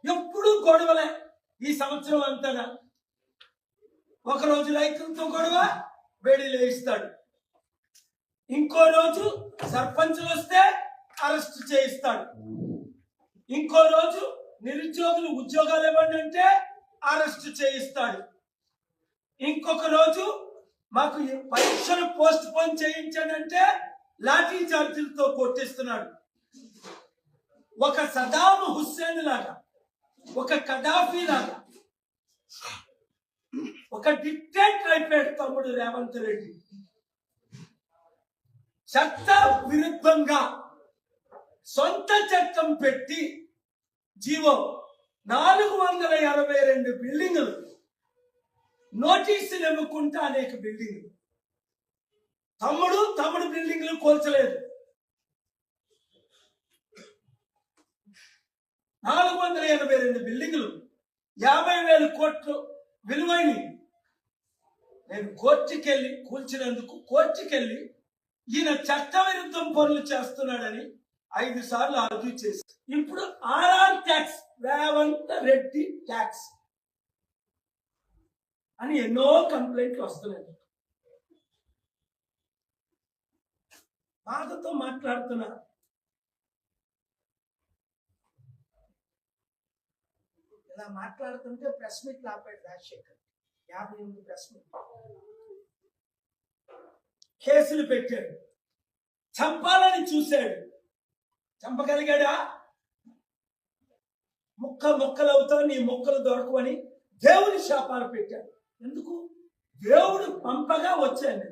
ఎప్పుడు గొడవలే ఈ సంవత్సరం అంతా. ఒకరోజు రైతులతో గొడవ, వేడిలో ఇస్తాడు. ఇంకో రోజు సర్పంచులు వస్తే అరెస్ట్ చేయిస్తాడు. ఇంకో రోజు నిరుద్యోగులు ఉద్యోగాలు ఇవ్వండి అంటే అరెస్ట్ చేయిస్తాడు. ఇంకొక రోజు మాకు పరీక్షలు పోస్ట్ పోన్ చేయించండి అంటే లాఠీ చార్జీలతో కొట్టిస్తున్నాడు. ఒక సదాం హుస్సేన్ లాగా, ఒక కడాఫీ లాగా, ఒక డిక్టేటర్ అయిపోయాడు తమ్ముడు రేవంత్ రెడ్డి. చట్ట విరుద్ధంగా సొంత చట్టం పెట్టి జీవో 482 బిల్డింగులు, నోటీసులు ఇవ్వకుండా అనేక బిల్డింగులు. తమ్ముడు బిల్డింగులు కోల్చలేదు. 482 బిల్డింగులు 50,000 కోట్లు విలువైనవి. నేను కోర్టుకెళ్ళి కూల్చినందుకు కోర్టుకెళ్ళి ఈయన చట్ట విరుద్ధం పనులు చేస్తున్నాడని 5 సార్లు ఆర్గ్యూ చేసి, ఇప్పుడు RR tax, Revanth Reddy tax అని ఎన్నో కంప్లైంట్లు వస్తున్నాయి. బాధతో మాట్లాడుతున్నారు. ఇలా మాట్లాడుతుంటే ప్రెస్ మీట్ ఆపాడు రాజశేఖర్. 58 ప్రెస్ మీట్, కేసులు పెట్టాడు. చంపాలని చూశాడు, చంపగలిగాడా? ముక్కలవుతావు, నీ ముక్కలు దొరకవని దేవుని శాపాలు పెట్టాడు. ఎందుకు? దేవుడు పంపగా వచ్చాను.